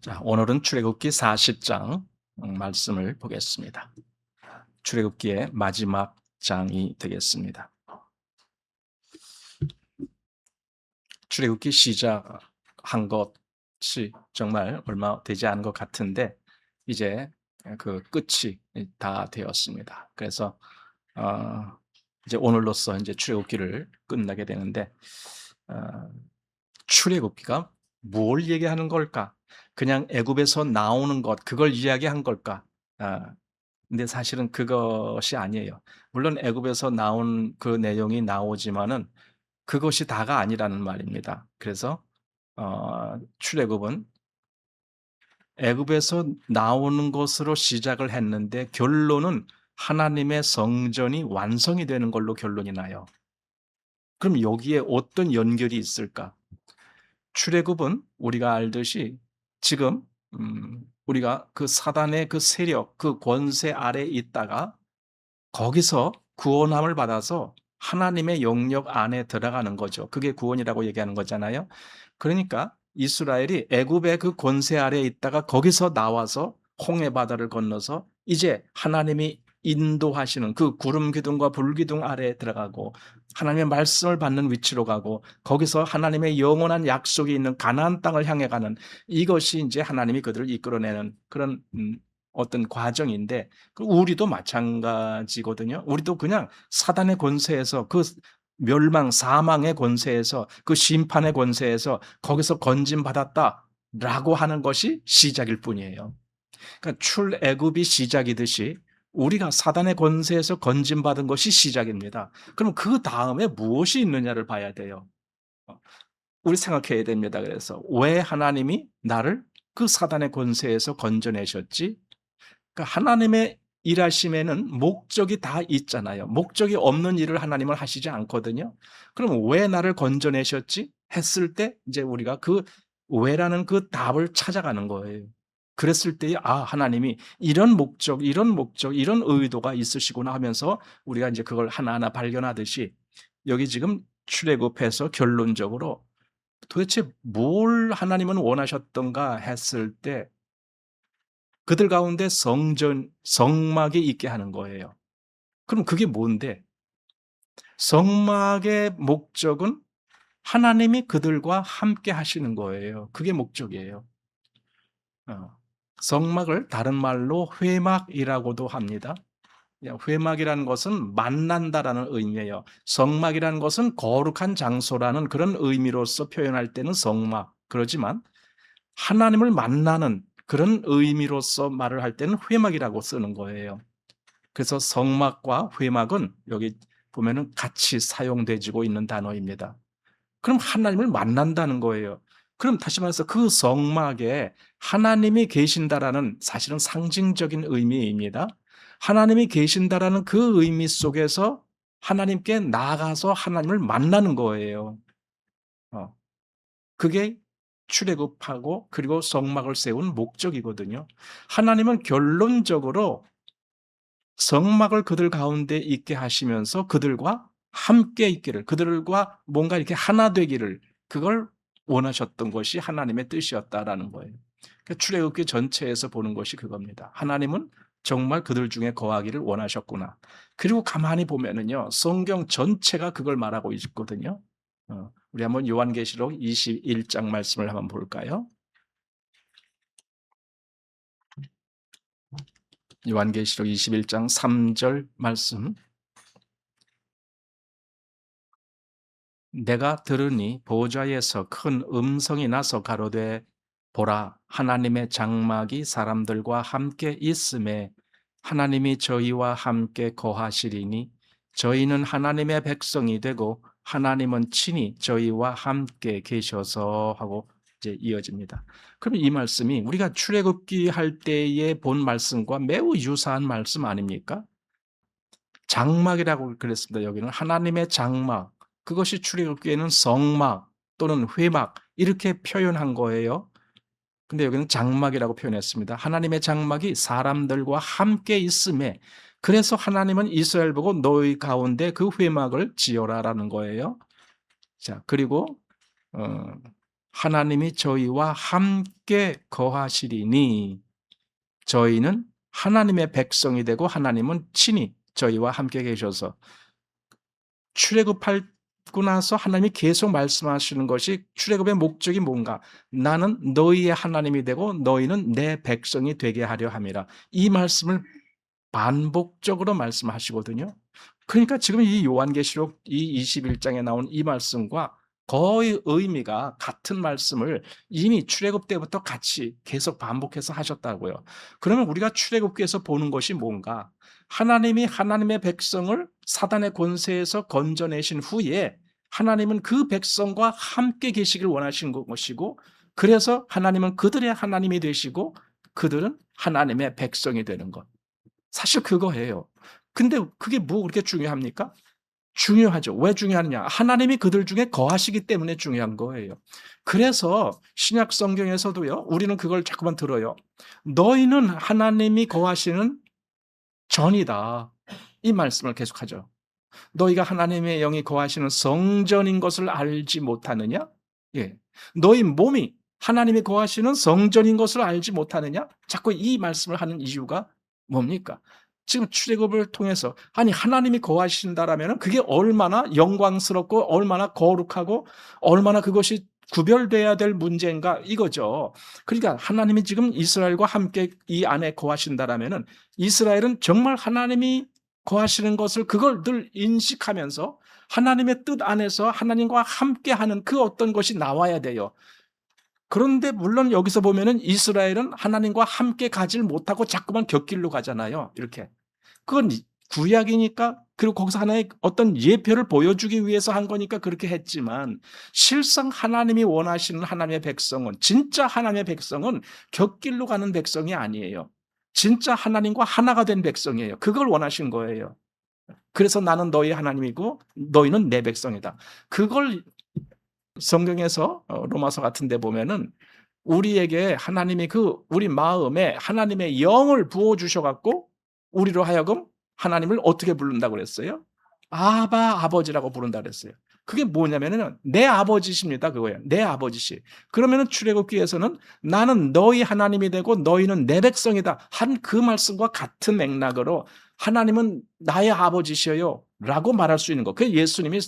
자, 오늘은 출애굽기 40장 말씀을 보겠습니다. 출애굽기의 마지막 장이 되겠습니다. 출애굽기 시작한 것이 정말 얼마 되지 않은 것 같은데 이제 그 끝이 다 되었습니다. 그래서 이제 오늘로써 이제 출애굽기를 끝나게 되는데 출애굽기가 뭘 얘기하는 걸까? 그냥 애굽에서 나오는 것 그걸 이야기한 걸까? 근데 사실은 그것이 아니에요. 물론 애굽에서 나온 그 내용이 나오지만은 그것이 다가 아니라는 말입니다. 그래서 출애굽은 애굽에서 나오는 것으로 시작을 했는데 결론은 하나님의 성전이 완성이 되는 걸로 결론이 나요. 그럼 여기에 어떤 연결이 있을까? 출애굽은 우리가 알듯이 지금 우리가 그 사단의 그 세력, 그 권세 아래 있다가 거기서 구원함을 받아서 하나님의 영역 안에 들어가는 거죠. 그게 구원이라고 얘기하는 거잖아요. 그러니까 이스라엘이 애굽의 그 권세 아래에 있다가 거기서 나와서 홍해 바다를 건너서 이제 하나님이 인도하시는 그 구름 기둥과 불 기둥 아래에 들어가고 하나님의 말씀을 받는 위치로 가고 거기서 하나님의 영원한 약속이 있는 가나안 땅을 향해 가는 이것이 이제 하나님이 그들을 이끌어내는 그런 어떤 과정인데 우리도 마찬가지거든요. 우리도 그냥 사단의 권세에서 그 멸망, 사망의 권세에서 그 심판의 권세에서 거기서 건짐받았다라고 하는 것이 시작일 뿐이에요. 그러니까 출애굽이 시작이듯이 우리가 사단의 권세에서 건짐받은 것이 시작입니다. 그럼 그 다음에 무엇이 있느냐를 봐야 돼요. 우리 생각해야 됩니다. 그래서 왜 하나님이 나를 그 사단의 권세에서 건져내셨지? 그러니까 하나님의 일하심에는 목적이 다 있잖아요. 목적이 없는 일을 하나님은 하시지 않거든요. 그럼 왜 나를 건져내셨지? 했을 때 이제 우리가 그 왜라는 그 답을 찾아가는 거예요. 그랬을 때에 하나님이 이런 목적, 이런 의도가 있으시구나 하면서 우리가 이제 그걸 하나하나 발견하듯이 여기 지금 출애굽해서 결론적으로 도대체 뭘 하나님은 원하셨던가 했을 때 그들 가운데 성막이 있게 하는 거예요. 그럼 그게 뭔데? 성막의 목적은 하나님이 그들과 함께 하시는 거예요. 그게 목적이에요. 성막을 다른 말로 회막이라고도 합니다. 회막이라는 것은 만난다라는 의미예요. 성막이라는 것은 거룩한 장소라는 그런 의미로서 표현할 때는 성막. 그러지만 하나님을 만나는 그런 의미로서 말을 할 때는 회막이라고 쓰는 거예요. 그래서 성막과 회막은 여기 보면은 같이 사용되지고 있는 단어입니다. 그럼 하나님을 만난다는 거예요. 그럼 다시 말해서 그 성막에 하나님이 계신다라는 사실은 상징적인 의미입니다. 하나님이 계신다라는 그 의미 속에서 하나님께 나아가서 하나님을 만나는 거예요. 어. 그게 출애굽하고 그리고 성막을 세운 목적이거든요. 하나님은 결론적으로 성막을 그들 가운데 있게 하시면서 그들과 함께 있기를, 그들과 뭔가 이렇게 하나 되기를 그걸 원하셨던 것이 하나님의 뜻이었다라는 거예요. 그러니까 출애굽기 전체에서 보는 것이 그겁니다. 하나님은 정말 그들 중에 거하기를 원하셨구나. 그리고 가만히 보면은요, 성경 전체가 그걸 말하고 있거든요. 우리 한번 요한계시록 21장 말씀을 한번 볼까요? 요한계시록 21장 3절 말씀. 내가 들으니 보좌에서 큰 음성이 나서 가로되 보라 하나님의 장막이 사람들과 함께 있음에 하나님이 저희와 함께 거하시리니 저희는 하나님의 백성이 되고 하나님은 친히 저희와 함께 계셔서 하고 이제 이어집니다. 그럼 이 말씀이 우리가 출애굽기 할 때에 본 말씀과 매우 유사한 말씀 아닙니까? 장막이라고 그랬습니다. 여기는 하나님의 장막. 그것이 출애굽기에는 성막 또는 회막 이렇게 표현한 거예요. 근데 여기는 장막이라고 표현했습니다. 하나님의 장막이 사람들과 함께 있음에 그래서 하나님은 이스라엘 보고 너희 가운데 그 회막을 지어라라는 거예요. 자, 그리고 어, 하나님이 저희와 함께 거하시리니 저희는 하나님의 백성이 되고 하나님은 친히 저희와 함께 계셔서 출애굽하고 나서 하나님이 계속 말씀하시는 것이 출애굽의 목적이 뭔가? 나는 너희의 하나님이 되고 너희는 내 백성이 되게 하려 함이라. 이 말씀을 반복적으로 말씀하시거든요. 그러니까 지금 이 요한계시록 이 21장에 나온 이 말씀과 거의 의미가 같은 말씀을 이미 출애굽 때부터 같이 계속 반복해서 하셨다고요. 그러면 우리가 출애굽기에서 보는 것이 뭔가? 하나님이 하나님의 백성을 사단의 권세에서 건져내신 후에 하나님은 그 백성과 함께 계시길 원하신 것이고, 그래서 하나님은 그들의 하나님이 되시고 그들은 하나님의 백성이 되는 것. 사실 그거예요. 근데 그게 뭐 그렇게 중요합니까? 중요하죠. 왜 중요하느냐? 하나님이 그들 중에 거하시기 때문에 중요한 거예요. 그래서 신약 성경에서도요, 우리는 그걸 자꾸만 들어요. 너희는 하나님이 거하시는 전이다. 이 말씀을 계속하죠. 너희가 하나님의 영이 거하시는 성전인 것을 알지 못하느냐? 예. 너희 몸이 하나님이 거하시는 성전인 것을 알지 못하느냐? 자꾸 이 말씀을 하는 이유가 뭡니까? 지금 출애굽을 통해서 아니 하나님이 거하신다라면 그게 얼마나 영광스럽고 얼마나 거룩하고 얼마나 그것이 구별돼야 될 문제인가 이거죠. 그러니까 하나님이 지금 이스라엘과 함께 이 안에 거하신다라면은 이스라엘은 정말 하나님이 거하시는 것을 그걸 늘 인식하면서 하나님의 뜻 안에서 하나님과 함께하는 그 어떤 것이 나와야 돼요. 그런데 물론 여기서 보면은 이스라엘은 하나님과 함께 가질 못하고 자꾸만 곁길로 가잖아요. 이렇게. 그건 구약이니까 그리고 거기서 하나의 어떤 예표를 보여주기 위해서 한 거니까 그렇게 했지만 실상 하나님이 원하시는 하나님의 백성은 진짜 하나님의 백성은 곁길로 가는 백성이 아니에요. 진짜 하나님과 하나가 된 백성이에요. 그걸 원하신 거예요. 그래서 나는 너희 하나님이고 너희는 내 백성이다. 그걸 성경에서 로마서 같은 데 보면은 우리에게 하나님이 우리 마음에 하나님의 영을 부어 주셔 갖고 우리로 하여금 하나님을 어떻게 부른다고 그랬어요? 아바 아버지라고 부른다 그랬어요. 그게 뭐냐면은 내 아버지십니다 그거예요. 내 아버지시. 그러면은 출애굽기에서는 나는 너희 하나님이 되고 너희는 내 백성이다 한 그 말씀과 같은 맥락으로 하나님은 나의 아버지시여요라고 말할 수 있는 거. 그 예수님이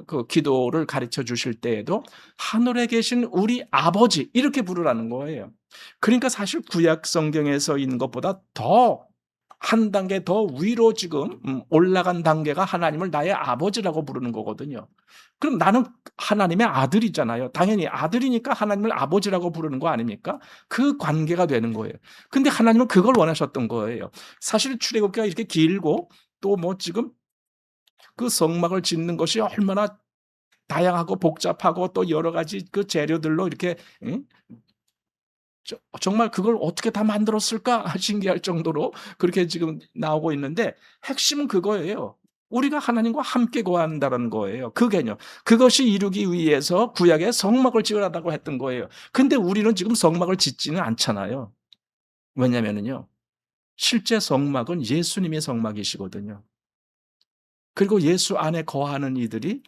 그 기도를 가르쳐 주실 때에도 하늘에 계신 우리 아버지 이렇게 부르라는 거예요. 그러니까 사실 구약 성경에서 있는 것보다 더 한 단계 더 위로 지금 올라간 단계가 하나님을 나의 아버지라고 부르는 거거든요. 그럼 나는 하나님의 아들이잖아요. 당연히 아들이니까 하나님을 아버지라고 부르는 거 아닙니까? 그 관계가 되는 거예요. 근데 하나님은 그걸 원하셨던 거예요. 사실 출애굽기가 이렇게 길고 또 뭐 지금 그 성막을 짓는 것이 얼마나 다양하고 복잡하고 또 여러 가지 그 재료들로 이렇게 정말 그걸 어떻게 다 만들었을까 신기할 정도로 그렇게 지금 나오고 있는데 핵심은 그거예요. 우리가 하나님과 함께 거한다는 거예요. 그 개념. 그것이 이루기 위해서 구약에 성막을 지으라고 했던 거예요. 근데 우리는 지금 성막을 짓지는 않잖아요. 왜냐면은요. 실제 성막은 예수님의 성막이시거든요. 그리고 예수 안에 거하는 이들이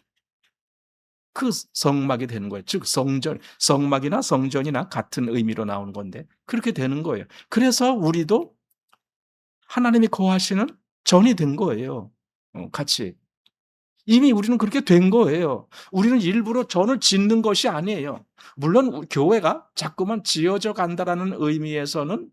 그 성막이 되는 거예요. 즉 성전, 성막이나 성전이나 같은 의미로 나오는 건데 그렇게 되는 거예요. 그래서 우리도 하나님이 거하시는 전이 된 거예요. 같이. 이미 우리는 그렇게 된 거예요. 우리는 일부러 전을 짓는 것이 아니에요. 물론 교회가 자꾸만 지어져 간다라는 의미에서는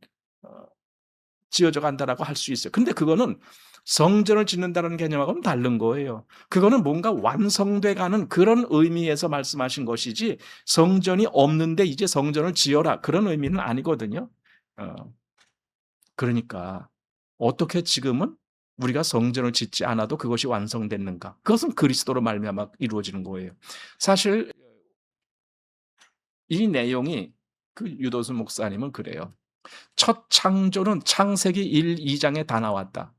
지어져 간다라고 할 수 있어요. 근데 그거는 성전을 짓는다는 개념하고는 다른 거예요. 그거는 뭔가 완성돼 가는 그런 의미에서 말씀하신 것이지 성전이 없는데 이제 성전을 지어라 그런 의미는 아니거든요. 어, 그러니까 어떻게 지금은 우리가 성전을 짓지 않아도 그것이 완성됐는가? 그것은 그리스도로 말미암아 이루어지는 거예요. 사실 이 내용이 그 유도수 목사님은 그래요. 첫 창조는 창세기 1, 2장에 다 나왔다.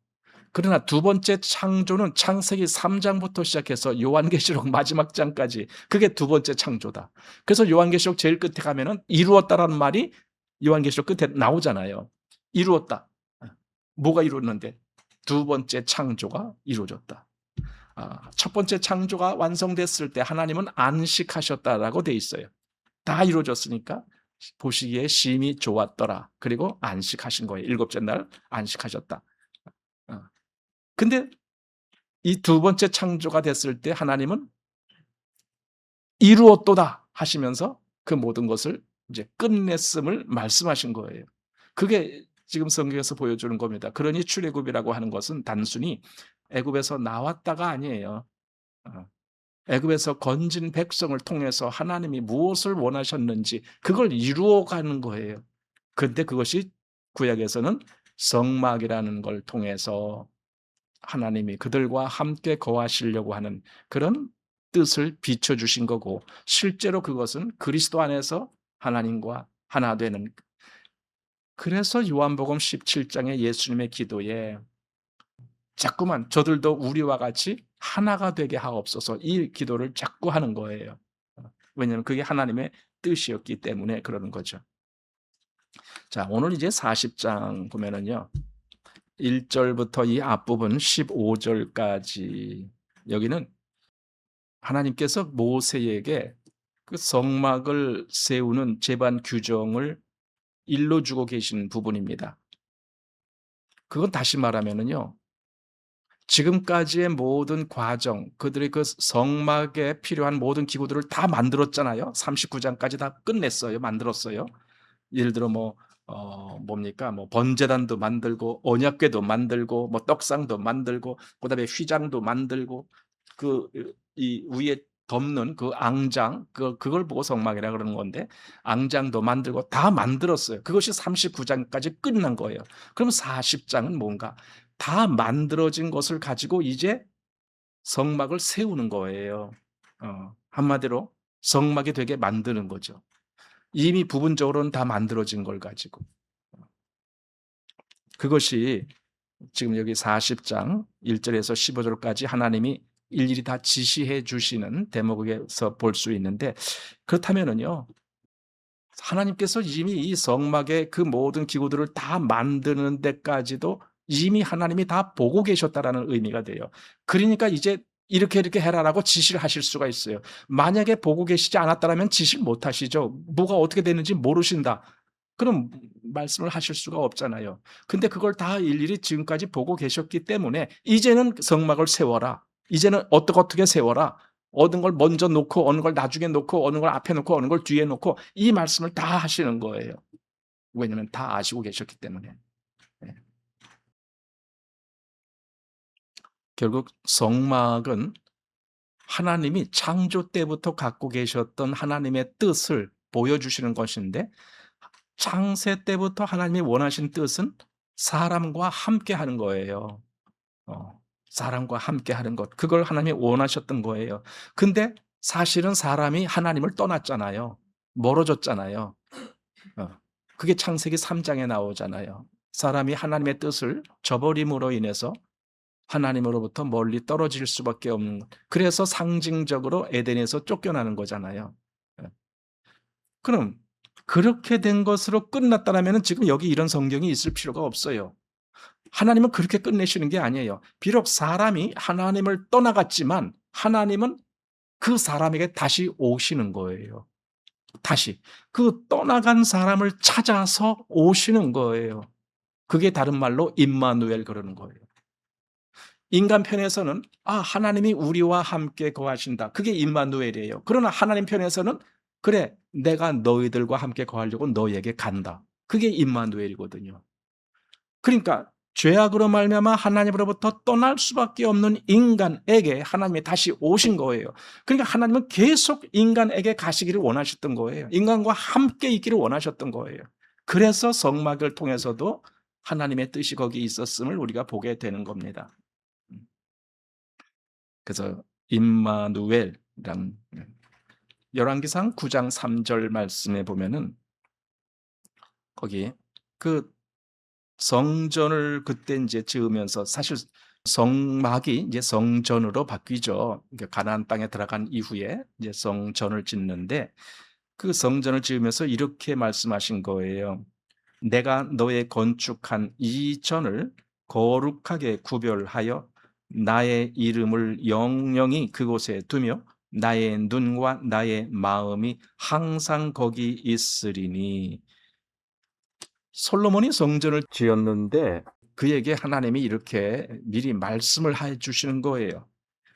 그러나 두 번째 창조는 창세기 3장부터 시작해서 요한계시록 마지막 장까지 그게 두 번째 창조다. 그래서 요한계시록 제일 끝에 가면은 이루었다라는 말이 요한계시록 끝에 나오잖아요. 이루었다. 뭐가 이루었는데? 두 번째 창조가 이루어졌다. 첫 번째 창조가 완성됐을 때 하나님은 안식하셨다라고 돼 있어요. 다 이루어졌으니까 보시기에 심히 좋았더라. 그리고 안식하신 거예요. 일곱째 날 안식하셨다. 어. 근데 이 두 번째 창조가 됐을 때 하나님은 이루었도다 하시면서 그 모든 것을 이제 끝냈음을 말씀하신 거예요. 그게 지금 성경에서 보여주는 겁니다. 그러니 출애굽이라고 하는 것은 단순히 애굽에서 나왔다가 아니에요. 어. 애굽에서 건진 백성을 통해서 하나님이 무엇을 원하셨는지 그걸 이루어가는 거예요. 그런데 그것이 구약에서는 성막이라는 걸 통해서 하나님이 그들과 함께 거하시려고 하는 그런 뜻을 비춰주신 거고, 실제로 그것은 그리스도 안에서 하나님과 하나 되는, 그래서 요한복음 17장의 예수님의 기도에 자꾸만 저들도 우리와 같이 하나가 되게 하옵소서, 이 기도를 자꾸 하는 거예요. 왜냐하면 그게 하나님의 뜻이었기 때문에 그러는 거죠. 자, 오늘 이제 40장 보면은요, 1절부터 이 앞부분 15절까지, 여기는 하나님께서 모세에게 그 성막을 세우는 제반 규정을 일러주고 계신 부분입니다. 그건 다시 말하면은요, 지금까지의 모든 과정, 그들의 그 성막에 필요한 모든 기구들을 다 만들었잖아요. 39장까지 다 끝냈어요. 만들었어요. 예를 들어 뭡니까? 번제단도 만들고 언약궤도 만들고 떡상도 만들고 그다음에 휘장도 만들고 이 위에 덮는 그 앙장, 그걸 보고 성막이라 그러는 건데, 앙장도 만들고 다 만들었어요. 그것이 39장까지 끝난 거예요. 그럼 40장은 뭔가? 다 만들어진 것을 가지고 이제 성막을 세우는 거예요. 한마디로 성막이 되게 만드는 거죠. 이미 부분적으로는 다 만들어진 걸 가지고. 그것이 지금 여기 40장 1절에서 15절까지 하나님이 일일이 다 지시해 주시는 대목에서 볼 수 있는데, 그렇다면은요, 하나님께서 이미 이 성막의 그 모든 기구들을 다 만드는 데까지도 이미 하나님이 다 보고 계셨다라는 의미가 돼요. 그러니까 이제 이렇게 해라라고 지시를 하실 수가 있어요. 만약에 보고 계시지 않았다면 지시를 못 하시죠. 뭐가 어떻게 되는지 모르신다, 그럼 말씀을 하실 수가 없잖아요. 근데 그걸 다 일일이 지금까지 보고 계셨기 때문에 이제는 성막을 세워라, 이제는 어떻게 세워라, 어느 걸 먼저 놓고 어느 걸 나중에 놓고 어느 걸 앞에 놓고 어느 걸 뒤에 놓고, 이 말씀을 다 하시는 거예요. 왜냐하면 다 아시고 계셨기 때문에. 네. 결국 성막은 하나님이 창조 때부터 갖고 계셨던 하나님의 뜻을 보여주시는 것인데, 창세 때부터 하나님이 원하신 뜻은 사람과 함께 하는 거예요. 사람과 함께 하는 것, 그걸 하나님이 원하셨던 거예요. 근데 사실은 사람이 하나님을 떠났잖아요. 멀어졌잖아요. 그게 창세기 3장에 나오잖아요. 사람이 하나님의 뜻을 저버림으로 인해서 하나님으로부터 멀리 떨어질 수밖에 없는 것. 그래서 상징적으로 에덴에서 쫓겨나는 거잖아요. 그럼 그렇게 된 것으로 끝났다면 지금 여기 이런 성경이 있을 필요가 없어요. 하나님은 그렇게 끝내시는 게 아니에요. 비록 사람이 하나님을 떠나갔지만 하나님은 그 사람에게 다시 오시는 거예요. 다시 그 떠나간 사람을 찾아서 오시는 거예요. 그게 다른 말로 임마누엘 그러는 거예요. 인간 편에서는 하나님이 우리와 함께 거하신다, 그게 임마누엘이에요. 그러나 하나님 편에서는 그래, 내가 너희들과 함께 거하려고 너희에게 간다, 그게 임마누엘이거든요. 그러니까 죄악으로 말미암아 하나님으로부터 떠날 수밖에 없는 인간에게 하나님이 다시 오신 거예요. 그러니까 하나님은 계속 인간에게 가시기를 원하셨던 거예요. 인간과 함께 있기를 원하셨던 거예요. 그래서 성막을 통해서도 하나님의 뜻이 거기 있었음을 우리가 보게 되는 겁니다. 그래서 임마누엘이란, 열왕기상 9장 3절 말씀에 보면은 거기 그 성전을 그때 이제 지으면서, 사실 성막이 이제 성전으로 바뀌죠. 그러니까 가나안 땅에 들어간 이후에 이제 성전을 짓는데, 그 성전을 지으면서 이렇게 말씀하신 거예요. 내가 너의 건축한 이 전을 거룩하게 구별하여 나의 이름을 영영히 그곳에 두며 나의 눈과 나의 마음이 항상 거기 있으리니. 솔로몬이 성전을 지었는데 그에게 하나님이 이렇게 미리 말씀을 해 주시는 거예요.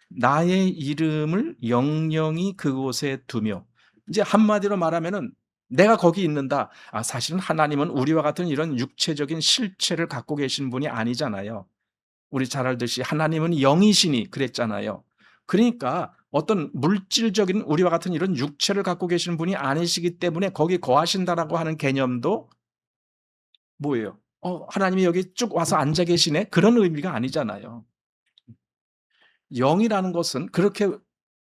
나의 이름을 영영히 그곳에 두며, 이제 한마디로 말하면은 내가 거기 있는다. 사실은 하나님은 우리와 같은 이런 육체적인 실체를 갖고 계신 분이 아니잖아요. 우리 잘 알듯이 하나님은 영이시니 그랬잖아요. 그러니까 어떤 물질적인 우리와 같은 이런 육체를 갖고 계신 분이 아니시기 때문에 거기 거하신다라고 하는 개념도 뭐예요? 하나님이 여기 쭉 와서 앉아 계시네? 그런 의미가 아니잖아요. 영이라는 것은 그렇게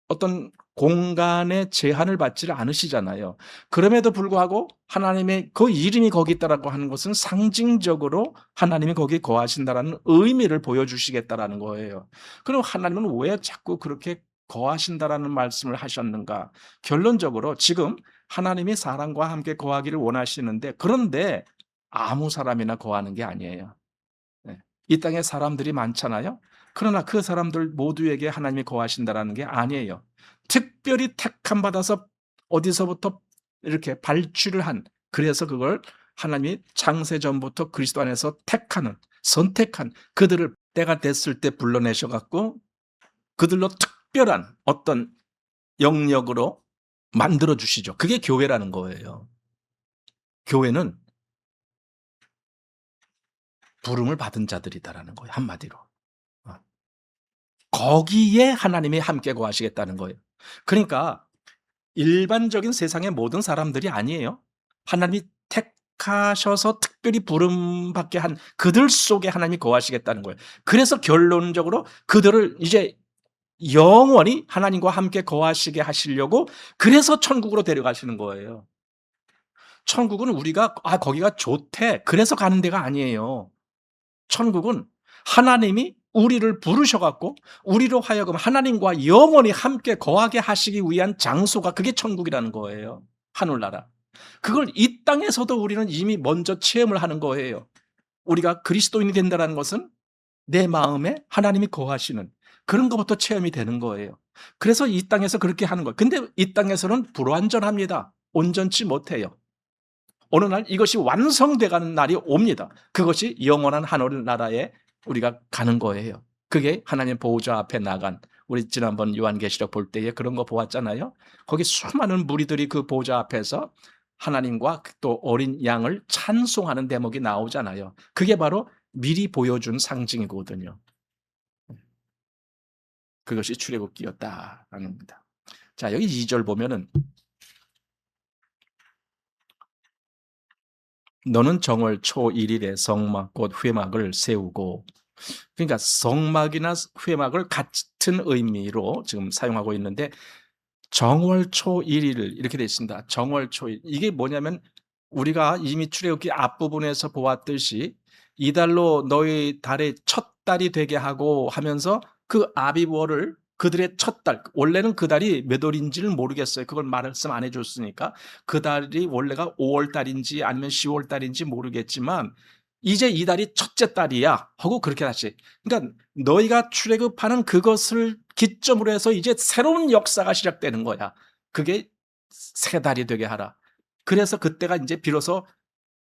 어떤 공간의 제한을 받지를 않으시잖아요. 그럼에도 불구하고 하나님의 그 이름이 거기 있다라고 하는 것은 상징적으로 하나님이 거기 거하신다라는 의미를 보여주시겠다라는 거예요. 그럼 하나님은 왜 자꾸 그렇게 거하신다라는 말씀을 하셨는가? 결론적으로 지금 하나님이 사람과 함께 거하기를 원하시는데, 그런데 아무 사람이나 거하는 게 아니에요. 네. 이 땅에 사람들이 많잖아요. 그러나 그 사람들 모두에게 하나님이 거하신다라는 게 아니에요. 특별히 택함 받아서 어디서부터 이렇게 발출을 한, 그래서 그걸 하나님이 창세 전부터 그리스도 안에서 택하는, 선택한 그들을 때가 됐을 때 불러내셔 갖고 그들로 특별한 어떤 영역으로 만들어 주시죠. 그게 교회라는 거예요. 교회는 부름을 받은 자들이다라는 거예요, 한마디로. 어. 거기에 하나님이 함께 거하시겠다는 거예요. 그러니까 일반적인 세상의 모든 사람들이 아니에요. 하나님이 택하셔서 특별히 부름받게 한 그들 속에 하나님이 거하시겠다는 거예요. 그래서 결론적으로 그들을 이제 영원히 하나님과 함께 거하시게 하시려고, 그래서 천국으로 데려가시는 거예요. 천국은 우리가 거기가 좋대 그래서 가는 데가 아니에요. 천국은 하나님이 우리를 부르셔 갖고 우리로 하여금 하나님과 영원히 함께 거하게 하시기 위한 장소가, 그게 천국이라는 거예요. 하늘나라. 그걸 이 땅에서도 우리는 이미 먼저 체험을 하는 거예요. 우리가 그리스도인이 된다는 것은 내 마음에 하나님이 거하시는 그런 것부터 체험이 되는 거예요. 그래서 이 땅에서 그렇게 하는 거예요. 근데 이 땅에서는 불완전합니다. 온전치 못해요. 어느 날 이것이 완성돼가는 날이 옵니다. 그것이 영원한 하늘나라에 우리가 가는 거예요. 그게 하나님 보호자 앞에 나간, 우리 지난번 요한계시록 볼 때에 그런 거 보았잖아요. 거기 수많은 무리들이 그 보호자 앞에서 하나님과 또 어린 양을 찬송하는 대목이 나오잖아요. 그게 바로 미리 보여준 상징이거든요. 그것이 출애굽기였다라는 겁니다. 자, 여기 2절 보면은 너는 정월 초 1일에 성막 곧 회막을 세우고, 그러니까 성막이나 회막을 같은 의미로 지금 사용하고 있는데 정월 초 1일 이렇게 되어 있습니다. 정월 초 1일. 이게 뭐냐면 우리가 이미 출애굽기 앞부분에서 보았듯이 이달로 너희 달의 첫 달이 되게 하고 하면서 그 아비월을 그들의 첫 달, 원래는 그 달이 몇 월인지를 모르겠어요. 그걸 말씀 안 해줬으니까. 그 달이 원래가 5월 달인지 아니면 10월 달인지 모르겠지만 이제 이 달이 첫째 달이야 하고 그렇게 하시. 그러니까 너희가 출애굽하는 그것을 기점으로 해서 이제 새로운 역사가 시작되는 거야. 그게 새 달이 되게 하라. 그래서 그때가 이제 비로소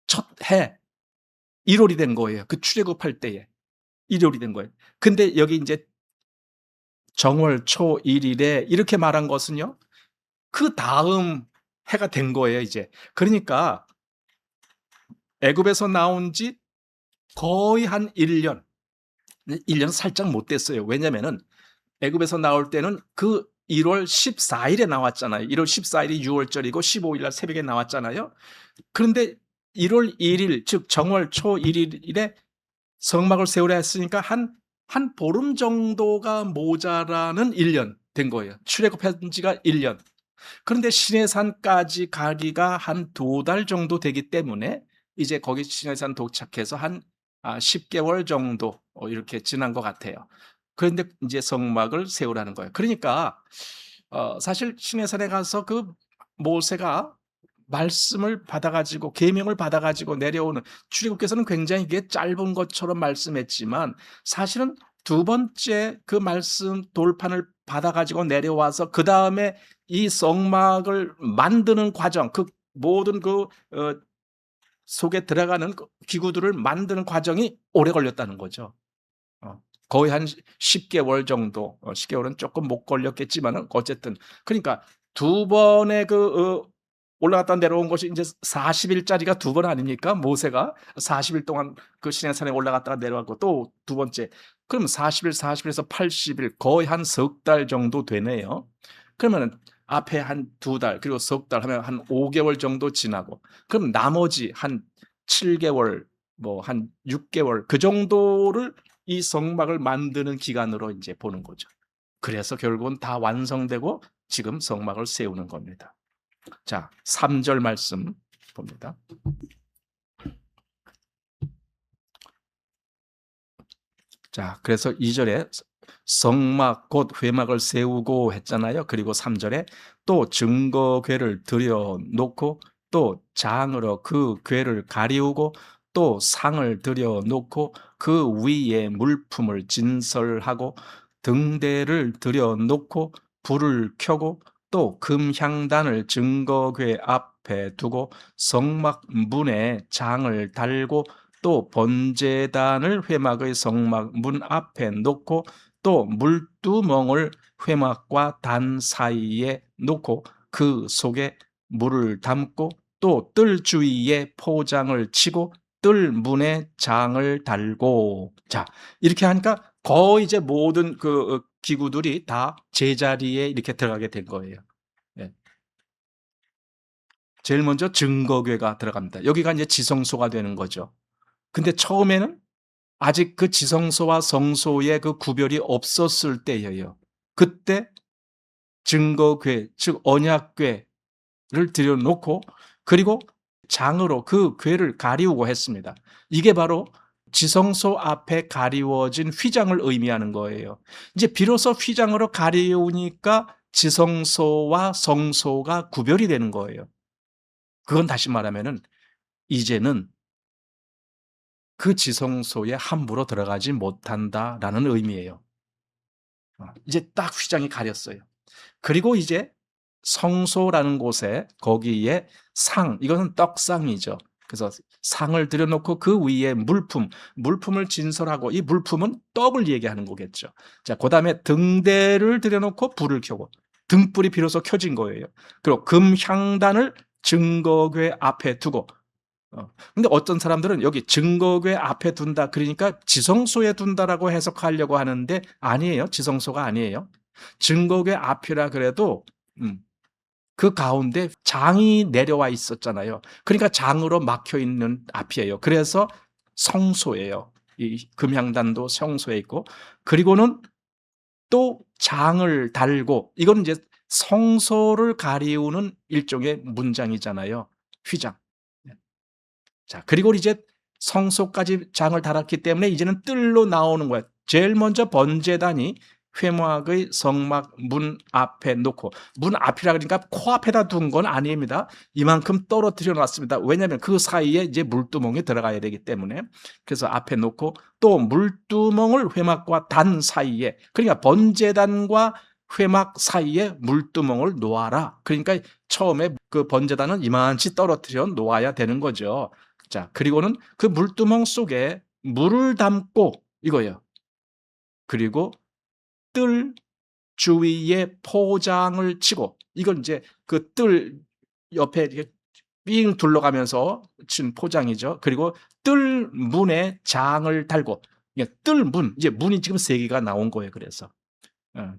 첫 해 1월이 된 거예요. 그 출애굽할 때에 1월이 된 거예요. 근데 여기 이제 정월 초 1일에 이렇게 말한 것은요, 그 다음 해가 된 거예요, 이제. 그러니까 애굽에서 나온 지 거의 한 1년, 1년 살짝 못 됐어요. 왜냐면은 애굽에서 나올 때는 그 1월 14일에 나왔잖아요. 1월 14일이 6월절이고 15일 날 새벽에 나왔잖아요. 그런데 1월 1일, 즉 정월 초 1일에 성막을 세우려 했으니까 한 보름 정도가 모자라는 1년 된 거예요. 출애굽한 지가 1년. 그런데 시내산까지 가기가 한 2달 정도 되기 때문에 이제 거기 시내산 도착해서 한 10개월 정도 이렇게 지난 것 같아요. 그런데 이제 성막을 세우라는 거예요. 그러니까 사실 시내산에 가서 그 모세가 말씀을 받아가지고 계명을 받아가지고 내려오는, 출애굽께서는 굉장히 이게 짧은 것처럼 말씀했지만 사실은 두 번째 그 말씀 돌판을 받아 가지고 내려와서 그다음에 이 성막을 만드는 과정, 그 모든 속에 들어가는 그 기구들을 만드는 과정이 오래 걸렸다는 거죠. 거의 한 10개월 정도, 10개월은 조금 못 걸렸겠지만은 어쨌든 그러니까 두 번의 올라갔다 내려온 것이 이제 40 일짜리가 두 번 아닙니까? 모세가 40일 동안 그 시내산에 올라갔다가 내려가고 또 두 번째. 그럼 40 일, 40 일에서 80일 거의 한 석 달 정도 되네요. 그러면은 앞에 한 두 달 그리고 석 달 하면 한 5개월 정도 지나고 그럼 나머지 한 7개월 뭐 한 6개월 그 정도를 이 성막을 만드는 기간으로 인제 보는 거죠. 그래서 결국은 다 완성되고 지금 성막을 세우는 겁니다. 자, 3절 말씀 봅니다. 자, 그래서 2 절에 성막 곧 회막을 세우고 했잖아요. 그리고 3 절에 또 증거궤를 들여 놓고 또 장으로 그 궤를 가리우고 또 상을 들여 놓고 그 위에 물품을 진설하고 등대를 들여 놓고 불을 켜고 또 금향단을 증거궤 앞에 두고 성막 문에 장을 달고 또 번제단을 회막의 성막 문 앞에 놓고 또 물두멍을 회막과 단 사이에 놓고 그 속에 물을 담고 또 뜰 주위에 포장을 치고 뜰 문에 장을 달고. 자, 이렇게 하니까 거의 이제 모든 기구들이 다 제자리에 이렇게 들어가게 된 거예요. 예. 제일 먼저 증거궤가 들어갑니다. 여기가 이제 지성소가 되는 거죠. 근데 처음에는 아직 그 지성소와 성소의 그 구별이 없었을 때예요. 그때 증거궤, 즉 언약궤를 들여놓고 그리고 장으로 그 궤를 가리우고 했습니다. 이게 바로 지성소 앞에 가리워진 휘장을 의미하는 거예요. 이제 비로소 휘장으로 가리우니까 지성소와 성소가 구별이 되는 거예요. 그건 다시 말하면은 이제는 그 지성소에 함부로 들어가지 못한다라는 의미예요. 이제 딱 휘장이 가렸어요. 그리고 이제 성소라는 곳에 거기에 이것은 떡상이죠. 그래서 상을 들여놓고 그 위에 물품을 진설하고 이 물품은 떡을 얘기하는 거겠죠. 자, 그 다음에 등대를 들여놓고 불을 켜고 등불이 비로소 켜진 거예요. 그리고 금향단을 증거궤 앞에 두고 근데 어떤 사람들은 여기 증거궤 앞에 둔다 그러니까 지성소에 둔다라고 해석하려고 하는데 아니에요. 지성소가 아니에요. 증거궤 앞이라 그래도 그 가운데 장이 내려와 있었잖아요. 그러니까 장으로 막혀 있는 앞이에요. 그래서 성소예요. 이 금향단도 성소에 있고 그리고는 또 장을 달고 이건 이제 성소를 가리우는 일종의 문장이잖아요. 휘장. 자, 그리고 이제 성소까지 장을 달았기 때문에 이제는 뜰로 나오는 거예요. 제일 먼저 번제단이 회막의 성막 문 앞에 놓고 문 앞이라 그러니까 코앞에다 둔 건 아닙니다. 이만큼 떨어뜨려 놨습니다. 왜냐하면 그 사이에 이제 물두멍이 들어가야 되기 때문에 그래서 앞에 놓고 또 물두멍을 회막과 단 사이에 그러니까 번제단과 회막 사이에 물두멍을 놓아라. 그러니까 처음에 그 번제단은 이만치 떨어뜨려 놓아야 되는 거죠. 자, 그리고는 그 물두멍 속에 물을 담고 이거예요. 그리고 뜰 주위에 포장을 치고 이건 이제 그 뜰 옆에 이렇게 삥 둘러가면서 친 포장이죠. 그리고 뜰 문에 장을 달고 뜰 문, 이제 문이 지금 세 개가 나온 거예요. 그래서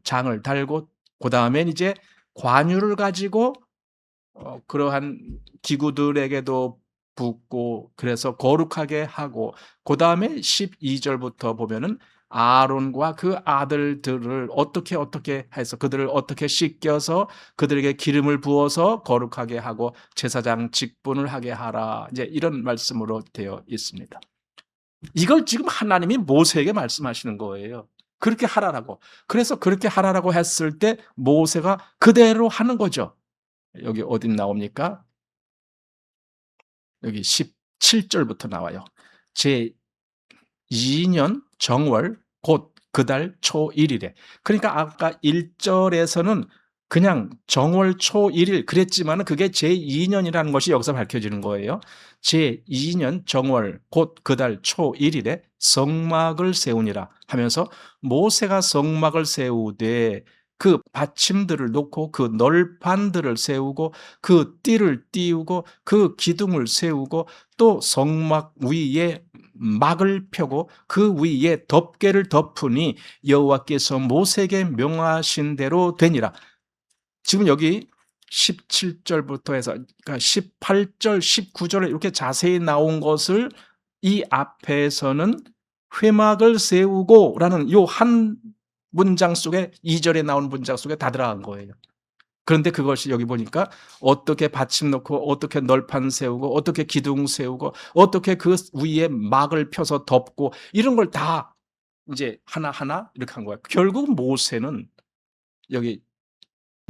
장을 달고 그다음엔 이제 관유를 가지고 그러한 기구들에게도 붓고 그래서 거룩하게 하고 그다음에 12절부터 보면은 아론과 그 아들들을 어떻게 해서 그들을 어떻게 씻겨서 그들에게 기름을 부어서 거룩하게 하고 제사장 직분을 하게 하라. 이제 이런 말씀으로 되어 있습니다. 이걸 지금 하나님이 모세에게 말씀하시는 거예요. 그렇게 하라라고. 그래서 그렇게 하라라고 했을 때 모세가 그대로 하는 거죠. 여기 어디 나옵니까? 여기 17절부터 나와요. 제 2년 정월 곧 그달 초 1일에. 그러니까 아까 1절에서는 그냥 정월 초 1일 그랬지만 그게 제2년이라는 것이 여기서 밝혀지는 거예요. 제2년 정월 곧 그달 초 1일에 성막을 세우니라 하면서 모세가 성막을 세우되 그 받침들을 놓고 그 널판들을 세우고 그 띠를 띄우고 그 기둥을 세우고 또 성막 위에 막을 펴고 그 위에 덮개를 덮으니 여호와께서 모세에게 명하신 대로 되니라. 지금 여기 17절부터 해서 그러니까 18절, 19절에 이렇게 자세히 나온 것을 이 앞에서는 회막을 세우고라는 요 한 문장 속에 2절에 나온 문장 속에 다 들어간 거예요. 그런데 그것이 여기 보니까 어떻게 받침 놓고 어떻게 널판 세우고 어떻게 기둥 세우고 어떻게 그 위에 막을 펴서 덮고 이런 걸 다 이제 하나하나 이렇게 한 거예요. 결국 모세는 여기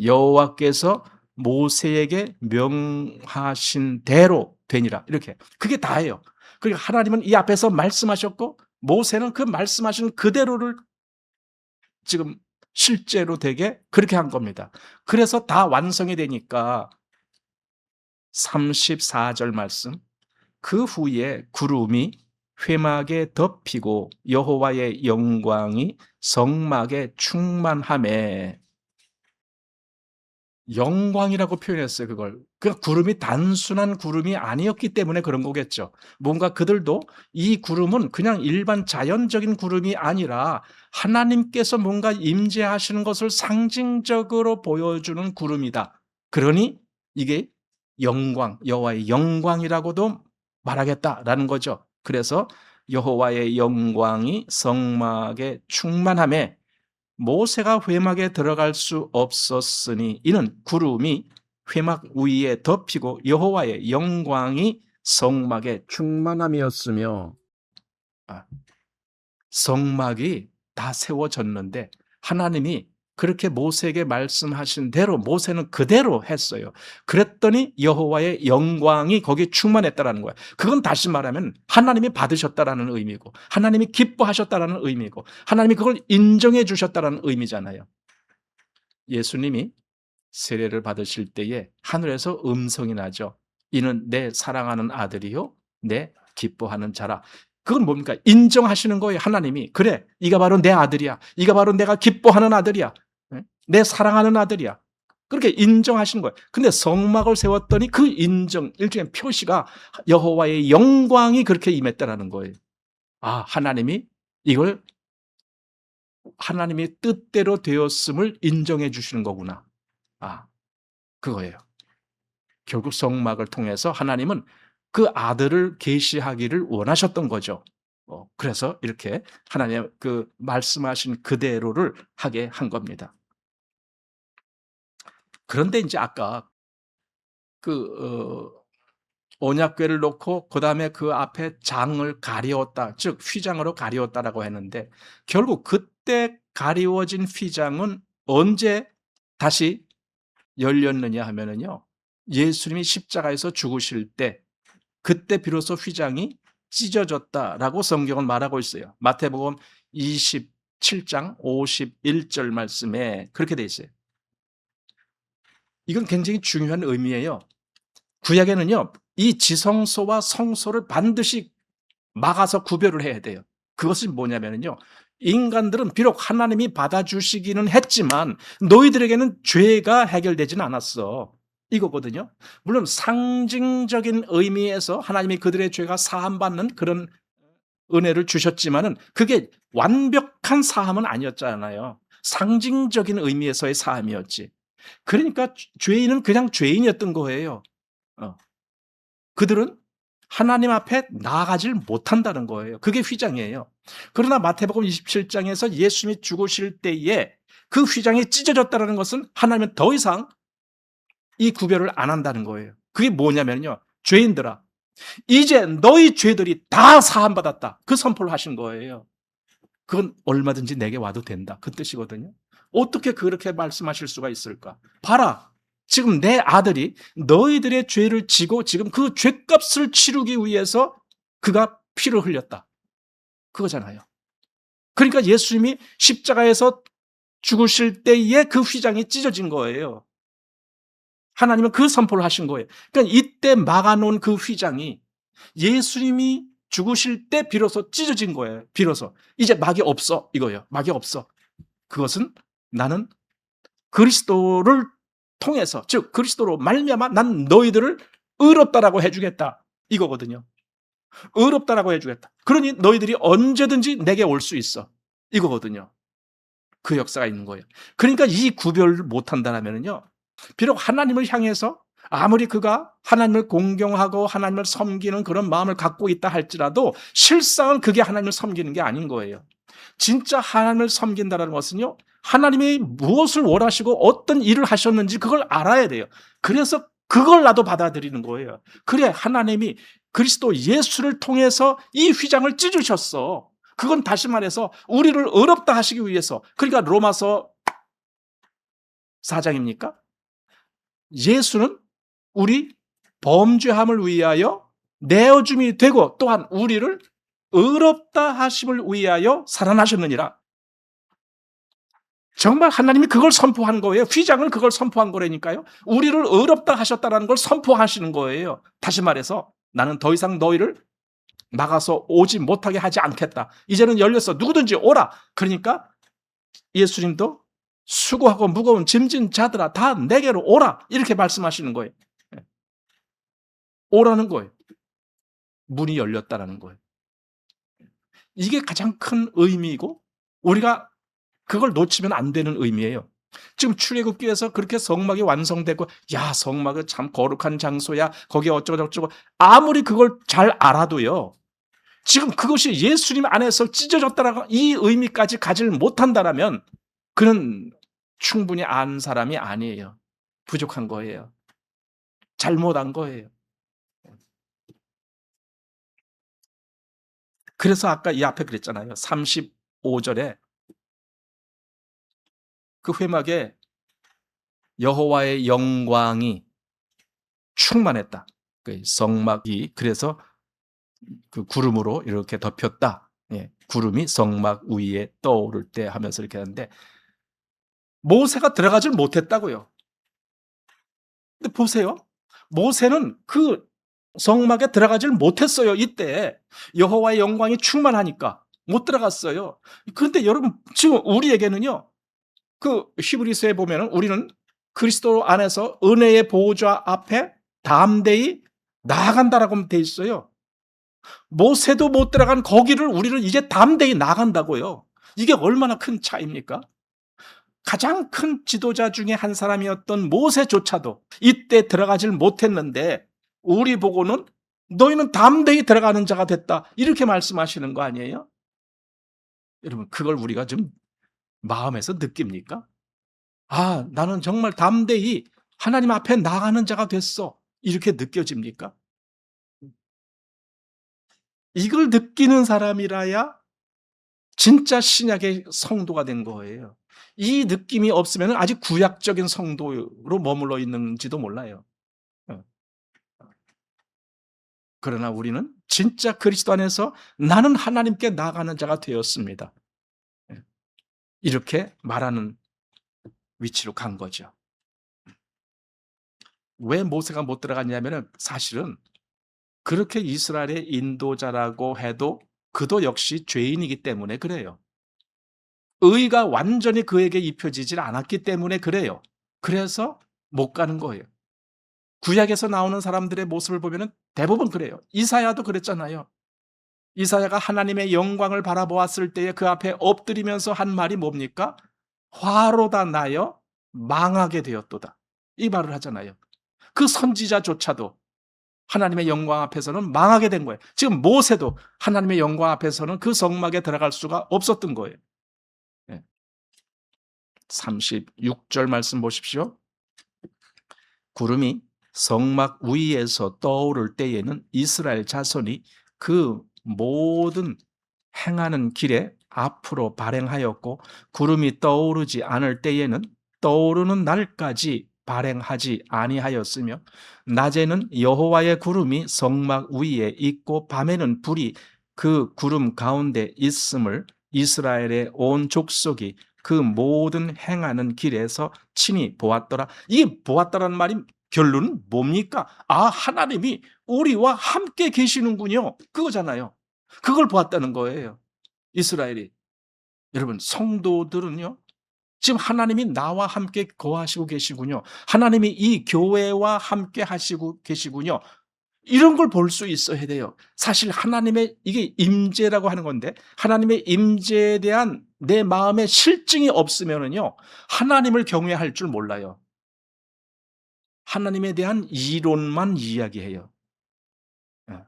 여호와께서 모세에게 명하신 대로 되니라 이렇게 그게 다예요. 그러니까 하나님은 이 앞에서 말씀하셨고 모세는 그 말씀하신 그대로를 지금 실제로 되게 그렇게 한 겁니다. 그래서 다 완성이 되니까 34절 말씀 그 후에 구름이 회막에 덮이고 여호와의 영광이 성막에 충만하매 영광이라고 표현했어요, 그걸. 그 구름이 단순한 구름이 아니었기 때문에 그런 거겠죠. 뭔가 그들도 이 구름은 그냥 일반 자연적인 구름이 아니라 하나님께서 뭔가 임재하시는 것을 상징적으로 보여주는 구름이다. 그러니 이게 영광, 여호와의 영광이라고도 말하겠다라는 거죠. 그래서 여호와의 영광이 성막에 충만하매 모세가 회막에 들어갈 수 없었으니 이는 구름이 회막 위에 덮이고 여호와의 영광이 성막에 충만함이었으며 성막이 다 세워졌는데 하나님이 그렇게 모세에게 말씀하신 대로 모세는 그대로 했어요. 그랬더니 여호와의 영광이 거기에 충만했다라는 거예요. 그건 다시 말하면 하나님이 받으셨다라는 의미고 하나님이 기뻐하셨다라는 의미고 하나님이 그걸 인정해 주셨다라는 의미잖아요. 예수님이 세례를 받으실 때에 하늘에서 음성이 나죠. 이는 내 사랑하는 아들이요 내 기뻐하는 자라. 그건 뭡니까? 인정하시는 거예요. 하나님이. 그래, 이가 바로 내 아들이야. 이가 바로 내가 기뻐하는 아들이야. 내 사랑하는 아들이야. 그렇게 인정하시는 거예요. 근데 성막을 세웠더니 그 인정, 일종의 표시가 여호와의 영광이 그렇게 임했다라는 거예요. 아, 하나님이 이걸 하나님의 뜻대로 되었음을 인정해 주시는 거구나. 아, 그거예요. 결국 성막을 통해서 하나님은 그 아들을 계시하기를 원하셨던 거죠. 그래서 이렇게 하나님 그 말씀하신 그대로를 하게 한 겁니다. 그런데 이제 아까 그 언약궤를 놓고 그다음에 그 앞에 장을 가리웠다, 즉 휘장으로 가리웠다라고 했는데 결국 그때 가리워진 휘장은 언제 다시 열렸느냐 하면은요. 예수님이 십자가에서 죽으실 때 그때 비로소 휘장이 찢어졌다라고 성경은 말하고 있어요. 마태복음 27장 51절 말씀에 그렇게 돼 있어요. 이건 굉장히 중요한 의미예요. 구약에는요. 이 지성소와 성소를 반드시 막아서 구별을 해야 돼요. 그것이 뭐냐면요. 인간들은 비록 하나님이 받아주시기는 했지만 너희들에게는 죄가 해결되지는 않았어. 이거거든요. 물론 상징적인 의미에서 하나님이 그들의 죄가 사함받는 그런 은혜를 주셨지만은 그게 완벽한 사함은 아니었잖아요. 상징적인 의미에서의 사함이었지. 그러니까 죄인은 그냥 죄인이었던 거예요. 그들은 하나님 앞에 나아가질 못한다는 거예요. 그게 휘장이에요. 그러나 마태복음 27장에서 예수님이 죽으실 때에 그 휘장이 찢어졌다는 것은 하나님은 더 이상 이 구별을 안 한다는 거예요. 그게 뭐냐면요. 죄인들아, 이제 너희 죄들이 다 사함받았다. 그 선포를 하신 거예요. 그건 얼마든지 내게 와도 된다. 그 뜻이거든요. 어떻게 그렇게 말씀하실 수가 있을까? 봐라. 지금 내 아들이 너희들의 죄를 지고 지금 그 죄값을 치르기 위해서 그가 피를 흘렸다. 그거잖아요. 그러니까 예수님이 십자가에서 죽으실 때에 그 휘장이 찢어진 거예요. 하나님은 그 선포를 하신 거예요. 그러니까 이때 막아놓은 그 휘장이 예수님이 죽으실 때 비로소 찢어진 거예요. 비로소. 이제 막이 없어. 이거예요. 막이 없어. 그것은 나는 그리스도를 통해서, 즉 그리스도로 말미암아 난 너희들을 의롭다라고 해주겠다. 이거거든요. 의롭다라고 해주겠다. 그러니 너희들이 언제든지 내게 올 수 있어. 이거거든요. 그 역사가 있는 거예요. 그러니까 이 구별을 못한다면요, 비록 하나님을 향해서 아무리 그가 하나님을 공경하고 하나님을 섬기는 그런 마음을 갖고 있다 할지라도 실상은 그게 하나님을 섬기는 게 아닌 거예요. 진짜 하나님을 섬긴다는 것은요, 하나님이 무엇을 원하시고 어떤 일을 하셨는지 그걸 알아야 돼요. 그래서 그걸 나도 받아들이는 거예요. 그래, 하나님이 그리스도 예수를 통해서 이 휘장을 찢으셨어. 그건 다시 말해서 우리를 의롭다 하시기 위해서. 그러니까 로마서 4장입니까? 예수는 우리 범죄함을 위하여 내어줌이 되고 또한 우리를 의롭다 하심을 위하여 살아나셨느니라. 정말 하나님이 그걸 선포한 거예요. 휘장을 그걸 선포한 거라니까요. 우리를 의롭다 하셨다는 걸 선포하시는 거예요. 다시 말해서 나는 더 이상 너희를 막아서 오지 못하게 하지 않겠다. 이제는 열렸어. 누구든지 오라. 그러니까 예수님도 수고하고 무거운 짐진 자들아 다 내게로 오라. 이렇게 말씀하시는 거예요. 오라는 거예요. 문이 열렸다라는 거예요. 이게 가장 큰 의미이고 우리가 그걸 놓치면 안 되는 의미예요. 지금 출애굽기에서 그렇게 성막이 완성되고 야, 성막은 참 거룩한 장소야. 거기에 어쩌고저쩌고 아무리 그걸 잘 알아도요. 지금 그것이 예수님 안에서 찢어졌다라고 이 의미까지 가지를 못한다라면 그는 충분히 안 사람이 아니에요. 부족한 거예요. 잘못한 거예요. 그래서 아까 이 앞에 그랬잖아요. 35절에 그 회막에 여호와의 영광이 충만했다. 그 성막이 그래서 그 구름으로 이렇게 덮였다. 예, 구름이 성막 위에 떠오를 때 하면서 이렇게 하는데 모세가 들어가질 못했다고요. 근데 보세요. 모세는 그 성막에 들어가질 못했어요. 이때 여호와의 영광이 충만하니까 못 들어갔어요. 그런데 여러분 지금 우리에게는요. 그 히브리서에 보면은 우리는 그리스도 안에서 은혜의 보호자 앞에 담대히 나아간다라고 돼 있어요. 모세도 못 들어간 거기를 우리는 이제 담대히 나간다고요. 이게 얼마나 큰 차이입니까? 가장 큰 지도자 중에 한 사람이었던 모세조차도 이때 들어가질 못했는데 우리 보고는 너희는 담대히 들어가는 자가 됐다. 이렇게 말씀하시는 거 아니에요? 여러분, 그걸 우리가 좀 마음에서 느낍니까? 아, 나는 정말 담대히 하나님 앞에 나가는 자가 됐어. 이렇게 느껴집니까? 이걸 느끼는 사람이라야 진짜 신약의 성도가 된 거예요. 이 느낌이 없으면 아직 구약적인 성도로 머물러 있는지도 몰라요. 어. 그러나 우리는 진짜 그리스도 안에서 나는 하나님께 나가는 자가 되었습니다. 예. 이렇게 말하는 위치로 간 거죠. 왜 모세가 못 들어갔냐면 사실은 그렇게 이스라엘의 인도자라고 해도 그도 역시 죄인이기 때문에 그래요. 의가 완전히 그에게 입혀지질 않았기 때문에 그래요. 그래서 못 가는 거예요. 구약에서 나오는 사람들의 모습을 보면 대부분 그래요. 이사야도 그랬잖아요. 이사야가 하나님의 영광을 바라보았을 때에 그 앞에 엎드리면서 한 말이 뭡니까? 화로다 나여 망하게 되었도다. 이 말을 하잖아요. 그 선지자조차도 하나님의 영광 앞에서는 망하게 된 거예요. 지금 모세도 하나님의 영광 앞에서는 그 성막에 들어갈 수가 없었던 거예요. 36절 말씀 보십시오. 구름이 성막 위에서 떠오를 때에는 이스라엘 자손이 그 모든 행하는 길에 앞으로 발행하였고 구름이 떠오르지 않을 때에는 떠오르는 날까지 발행하지 아니하였으며 낮에는 여호와의 구름이 성막 위에 있고 밤에는 불이 그 구름 가운데 있음을 이스라엘의 온 족속이 그 모든 행하는 길에서 친히 보았더라. 이게 보았더라는 말이 결론은 뭡니까? 아, 하나님이 우리와 함께 계시는군요. 그거잖아요. 그걸 보았다는 거예요. 이스라엘이. 여러분, 성도들은요, 지금 하나님이 나와 함께 거하시고 계시군요. 하나님이 이 교회와 함께 하시고 계시군요. 이런 걸 볼 수 있어야 돼요. 사실 하나님의 이게 임재라고 하는 건데, 하나님의 임재에 대한 내 마음의 실증이 없으면은요, 하나님을 경외할 줄 몰라요. 하나님에 대한 이론만 이야기해요. 예.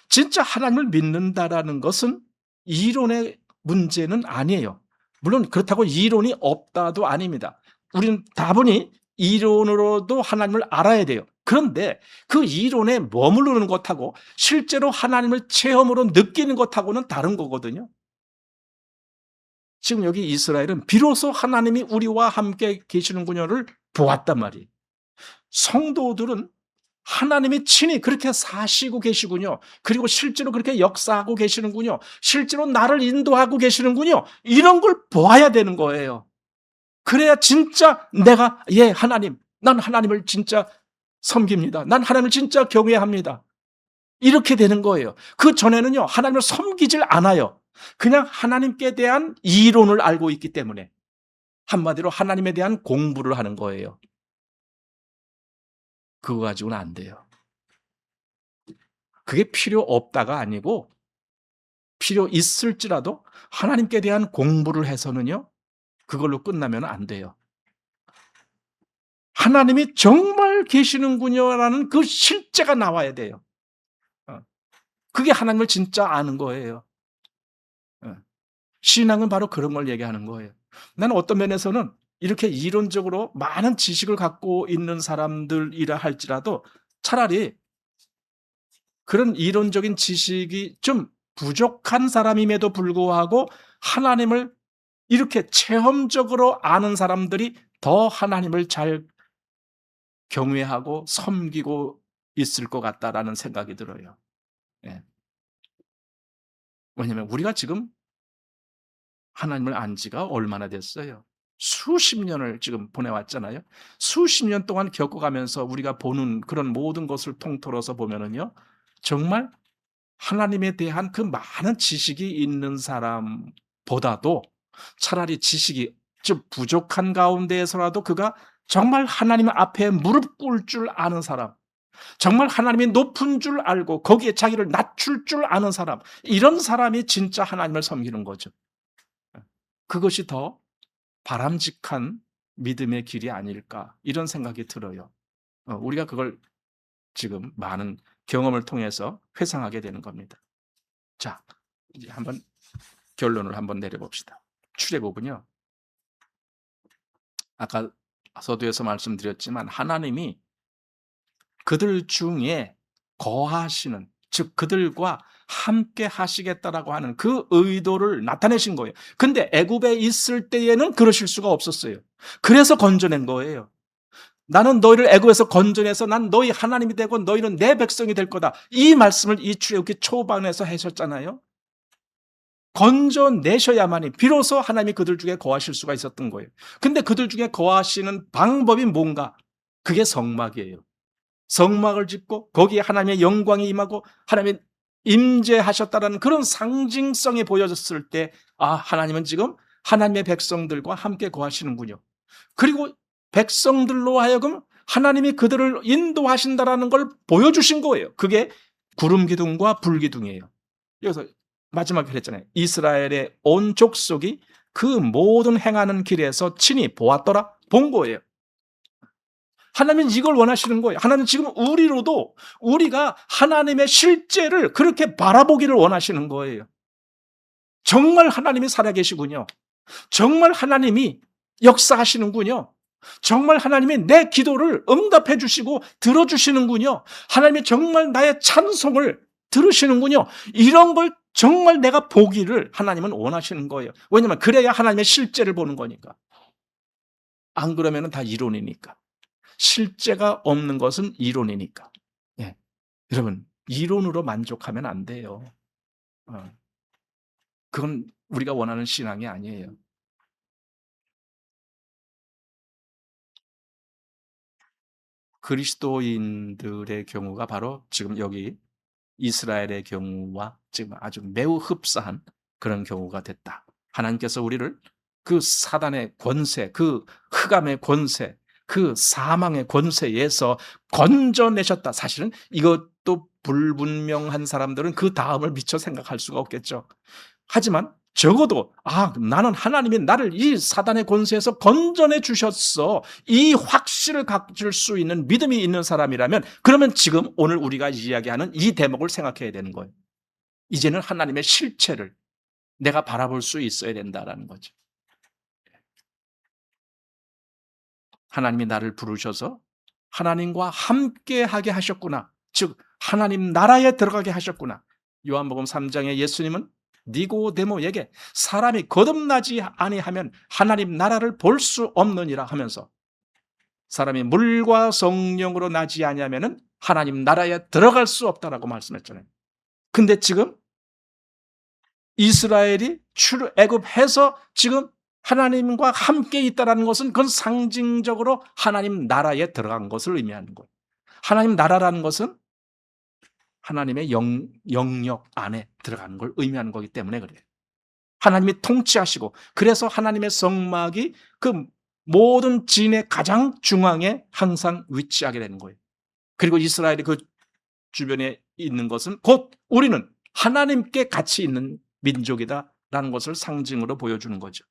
진짜 하나님을 믿는다라는 것은 이론의 문제는 아니에요. 물론 그렇다고 이론이 없다도 아닙니다. 우리는 다분히 이론으로도 하나님을 알아야 돼요. 그런데 그 이론에 머무르는 것하고 실제로 하나님을 체험으로 느끼는 것하고는 다른 거거든요. 지금 여기 이스라엘은 비로소 하나님이 우리와 함께 계시는군요를 보았단 말이에요. 성도들은 하나님이 친히 그렇게 사시고 계시군요. 그리고 실제로 그렇게 역사하고 계시는군요. 실제로 나를 인도하고 계시는군요. 이런 걸 보아야 되는 거예요. 그래야 진짜 내가 하나님, 난 하나님을 진짜 섬깁니다. 난 하나님을 진짜 경외합니다. 이렇게 되는 거예요. 그 전에는요, 하나님을 섬기질 않아요. 그냥 하나님께 대한 이론을 알고 있기 때문에 한마디로 하나님에 대한 공부를 하는 거예요. 그거 가지고는 안 돼요. 그게 필요 없다가 아니고 필요 있을지라도 하나님께 대한 공부를 해서는요, 그걸로 끝나면 안 돼요. 하나님이 정말 계시는군요라는 그 실제가 나와야 돼요. 그게 하나님을 진짜 아는 거예요. 신앙은 바로 그런 걸 얘기하는 거예요. 나는 어떤 면에서는 이렇게 이론적으로 많은 지식을 갖고 있는 사람들이라 할지라도 차라리 그런 이론적인 지식이 좀 부족한 사람임에도 불구하고 하나님을 이렇게 체험적으로 아는 사람들이 더 하나님을 잘 경외하고 섬기고 있을 것 같다라는 생각이 들어요. 예. 왜냐하면 우리가 지금 하나님을 안 지가 얼마나 됐어요? 수십 년을 지금 보내왔잖아요. 수십 년 동안 겪어가면서 우리가 보는 그런 모든 것을 통틀어서 보면은요, 정말 하나님에 대한 그 많은 지식이 있는 사람보다도 차라리 지식이 좀 부족한 가운데에서라도 그가 정말 하나님 앞에 무릎 꿇을 줄 아는 사람, 정말 하나님이 높은 줄 알고 거기에 자기를 낮출 줄 아는 사람, 이런 사람이 진짜 하나님을 섬기는 거죠. 그것이 더 바람직한 믿음의 길이 아닐까, 이런 생각이 들어요. 우리가 그걸 지금 많은 경험을 통해서 회상하게 되는 겁니다. 자, 이제 한번 결론을 한번 내려봅시다. 출애굽은요, 아까 서두에서 말씀드렸지만 하나님이 그들 중에 거하시는, 즉 그들과 함께 하시겠다라고 하는 그 의도를 나타내신 거예요. 근데 애굽에 있을 때에는 그러실 수가 없었어요. 그래서 건져낸 거예요. 나는 너희를 애굽에서 건져내서 난 너희 하나님이 되고 너희는 내 백성이 될 거다. 이 말씀을 이 출애굽기 초반에서 하셨잖아요. 건져내셔야만이 비로소 하나님이 그들 중에 거하실 수가 있었던 거예요. 근데 그들 중에 거하시는 방법이 뭔가? 그게 성막이에요. 성막을 짓고 거기에 하나님의 영광이 임하고 하나님의 임재하셨다라는 그런 상징성이 보여졌을 때, 아, 하나님은 지금 하나님의 백성들과 함께 거하시는군요. 그리고 백성들로 하여금 하나님이 그들을 인도하신다라는 걸 보여주신 거예요. 그게 구름 기둥과 불 기둥이에요. 여기서 마지막에 그랬잖아요. 이스라엘의 온 족속이 그 모든 행하는 길에서 친히 보았더라, 본 거예요. 하나님은 이걸 원하시는 거예요. 하나님은 지금 우리로도 우리가 하나님의 실제를 그렇게 바라보기를 원하시는 거예요. 정말 하나님이 살아계시군요. 정말 하나님이 역사하시는군요. 정말 하나님이 내 기도를 응답해 주시고 들어주시는군요. 하나님이 정말 나의 찬송을 들으시는군요. 이런 걸 정말 내가 보기를 하나님은 원하시는 거예요. 왜냐하면 그래야 하나님의 실제를 보는 거니까. 안 그러면 다 이론이니까. 실제가 없는 것은 이론이니까. 예. 여러분, 이론으로 만족하면 안 돼요. 그건 우리가 원하는 신앙이 아니에요. 그리스도인들의 경우가 바로 지금 여기 이스라엘의 경우와 지금 아주 매우 흡사한 그런 경우가 됐다. 하나님께서 우리를 그 사단의 권세, 그 흑암의 권세, 그 사망의 권세에서 건져내셨다. 사실은 이것도 불분명한 사람들은 그 다음을 미처 생각할 수가 없겠죠. 하지만 적어도 나는 하나님이 나를 이 사단의 권세에서 건져내 주셨어. 이 확신을 가질 수 있는 믿음이 있는 사람이라면 그러면 지금 오늘 우리가 이야기하는 이 대목을 생각해야 되는 거예요. 이제는 하나님의 실체를 내가 바라볼 수 있어야 된다라는 거죠. 하나님이 나를 부르셔서 하나님과 함께하게 하셨구나. 즉 하나님 나라에 들어가게 하셨구나. 요한복음 3장에 예수님은 니고데모에게 사람이 거듭나지 아니하면 하나님 나라를 볼 수 없느니라 하면서 사람이 물과 성령으로 나지 아니하면은 하나님 나라에 들어갈 수 없다라고 말씀했잖아요. 근데 지금 이스라엘이 출애굽해서 지금 하나님과 함께 있다라는 것은 그건 상징적으로 하나님 나라에 들어간 것을 의미하는 거예요. 하나님 나라라는 것은 하나님의 영역 안에 들어가는 걸 의미하는 거기 때문에 그래요. 하나님이 통치하시고 그래서 하나님의 성막이 그 모든 진의 가장 중앙에 항상 위치하게 되는 거예요. 그리고 이스라엘이 그 주변에 있는 것은 곧 우리는 하나님께 같이 있는 민족이다라는 것을 상징으로 보여주는 거죠.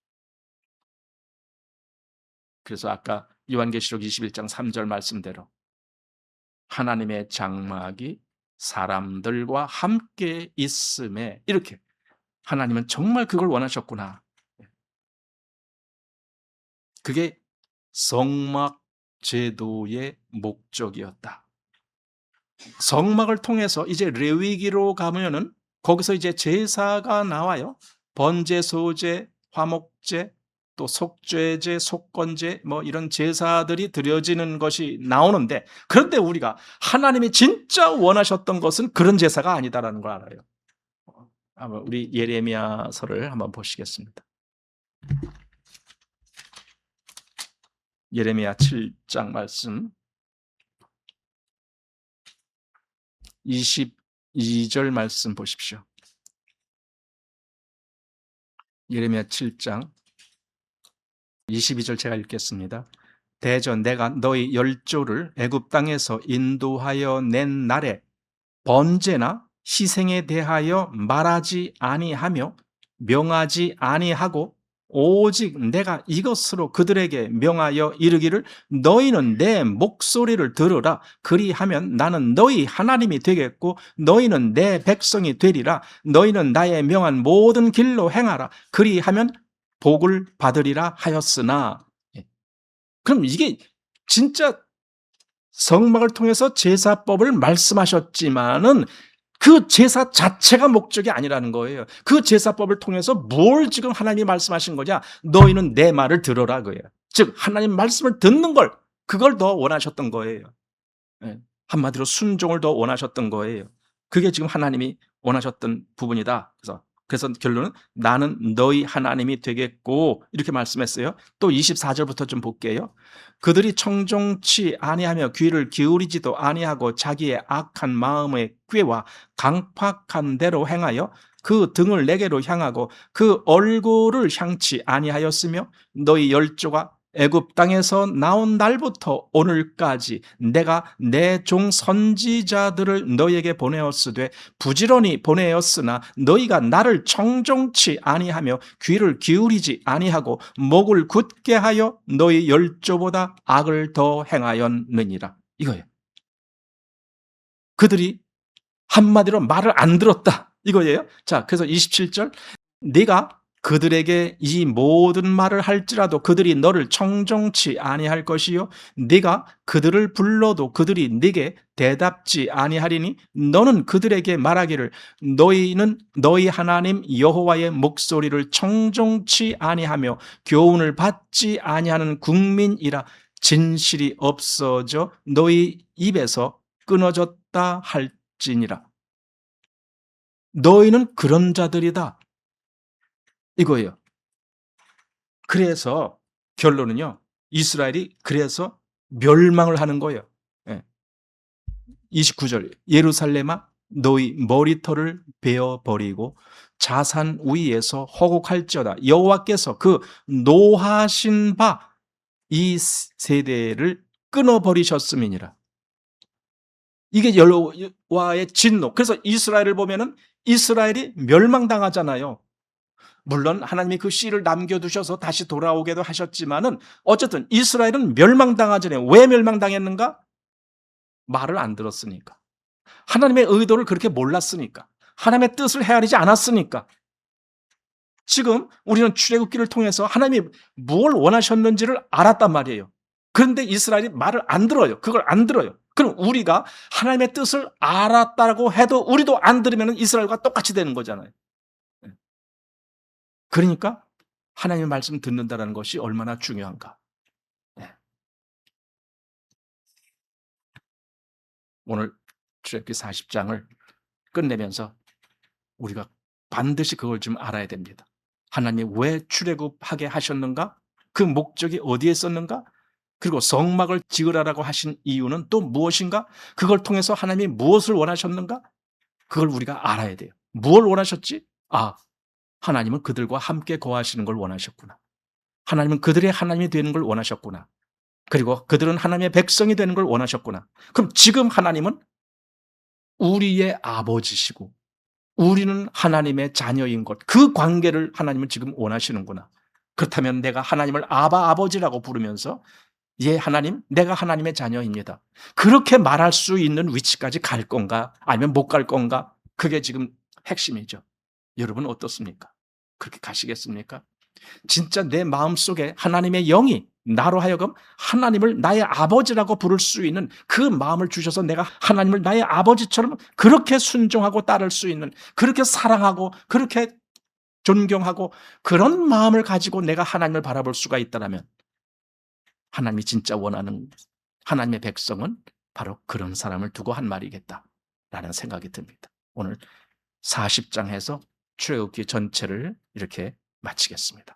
그래서 아까 요한계시록 21장 3절 말씀대로 하나님의 장막이 사람들과 함께 있음에 이렇게 하나님은 정말 그걸 원하셨구나. 그게 성막 제도의 목적이었다. 성막을 통해서 이제 레위기로 가면은 거기서 이제 제사가 나와요. 번제, 소제, 화목제, 또 속죄제, 속건제 뭐 이런 제사들이 드려지는 것이 나오는데 그런데 우리가 하나님이 진짜 원하셨던 것은 그런 제사가 아니다라는 걸 알아요. 한번 우리 예레미야서를 한번 보시겠습니다. 예레미야 7장 말씀 22절 말씀 보십시오. 예레미야 7장 22절 제가 읽겠습니다. 대저 내가 너희 열조를 애굽 땅에서 인도하여 낸 날에 번제나 희생에 대하여 말하지 아니하며 명하지 아니하고 오직 내가 이것으로 그들에게 명하여 이르기를 너희는 내 목소리를 들으라 그리하면 나는 너희 하나님이 되겠고 너희는 내 백성이 되리라 너희는 나의 명한 모든 길로 행하라 그리하면 복을 받으리라 하였으나 그럼 이게 진짜 성막을 통해서 제사법을 말씀하셨지만은 그 제사 자체가 목적이 아니라는 거예요. 그 제사법을 통해서 뭘 지금 하나님이 말씀하신 거냐? 너희는 내 말을 들어라 그예요. 즉 하나님 말씀을 듣는 걸 그걸 더 원하셨던 거예요. 한마디로 순종을 더 원하셨던 거예요. 그게 지금 하나님이 원하셨던 부분이다. 그래서 결론은 나는 너희 하나님이 되겠고 이렇게 말씀했어요. 또 24절부터 좀 볼게요. 그들이 청종치 아니하며 귀를 기울이지도 아니하고 자기의 악한 마음의 꾀와 강팍한 대로 행하여 그 등을 내게로 향하고 그 얼굴을 향치 아니하였으며 너희 열조가 애굽 땅에서 나온 날부터 오늘까지 내가 내 종 선지자들을 너희에게 보내었으되 부지런히 보내었으나 너희가 나를 청종치 아니하며 귀를 기울이지 아니하고 목을 굳게 하여 너희 열조보다 악을 더 행하였느니라. 이거예요. 그들이 한마디로 말을 안 들었다. 이거예요. 자, 그래서 27절 네가 그들에게 이 모든 말을 할지라도 그들이 너를 청종치 아니할 것이요 네가 그들을 불러도 그들이 네게 대답지 아니하리니 너는 그들에게 말하기를 너희는 너희 하나님 여호와의 목소리를 청종치 아니하며 교훈을 받지 아니하는 국민이라 진실이 없어져 너희 입에서 끊어졌다 할지니라. 너희는 그런 자들이다. 이거예요. 그래서 결론은요. 이스라엘이 그래서 멸망을 하는 거예요. 예. 29절 예루살렘아 너희 머리털을 베어 버리고 자산 위에서 허곡할지어다. 여호와께서 그 노하신 바 이 세대를 끊어 버리셨음이니라. 이게 여호와의 진노. 그래서 이스라엘을 보면은 이스라엘이 멸망당하잖아요. 물론 하나님이 그 씨를 남겨두셔서 다시 돌아오게도 하셨지만은 어쨌든 이스라엘은 멸망당하잖아요. 왜 멸망당했는가? 말을 안 들었으니까. 하나님의 의도를 그렇게 몰랐으니까. 하나님의 뜻을 헤아리지 않았으니까. 지금 우리는 출애굽기를 통해서 하나님이 무엇을 원하셨는지를 알았단 말이에요. 그런데 이스라엘이 말을 안 들어요. 그걸 안 들어요. 그럼 우리가 하나님의 뜻을 알았다고 해도 우리도 안 들으면 이스라엘과 똑같이 되는 거잖아요. 그러니까 하나님의 말씀 듣는다는 것이 얼마나 중요한가. 네. 오늘 출애굽기 40장을 끝내면서 우리가 반드시 그걸 좀 알아야 됩니다. 하나님이 왜 출애굽하게 하셨는가? 그 목적이 어디에 있었는가? 그리고 성막을 지으라고 하신 이유는 또 무엇인가? 그걸 통해서 하나님이 무엇을 원하셨는가? 그걸 우리가 알아야 돼요. 무엇을 원하셨지? 아, 하나님은 그들과 함께 거하시는 걸 원하셨구나. 하나님은 그들의 하나님이 되는 걸 원하셨구나. 그리고 그들은 하나님의 백성이 되는 걸 원하셨구나. 그럼 지금 하나님은 우리의 아버지시고 우리는 하나님의 자녀인 것, 그 관계를 하나님은 지금 원하시는구나. 그렇다면 내가 하나님을 아바 아버지라고 부르면서 예, 하나님, 내가 하나님의 자녀입니다. 그렇게 말할 수 있는 위치까지 갈 건가? 아니면 못 갈 건가? 그게 지금 핵심이죠. 여러분 어떻습니까? 그렇게 가시겠습니까? 진짜 내 마음속에 하나님의 영이 나로 하여금 하나님을 나의 아버지라고 부를 수 있는 그 마음을 주셔서 내가 하나님을 나의 아버지처럼 그렇게 순종하고 따를 수 있는, 그렇게 사랑하고 그렇게 존경하고 그런 마음을 가지고 내가 하나님을 바라볼 수가 있다면 하나님이 진짜 원하는 하나님의 백성은 바로 그런 사람을 두고 한 말이겠다라는 생각이 듭니다. 오늘 40장에서 출애굽기 전체를 이렇게 마치겠습니다.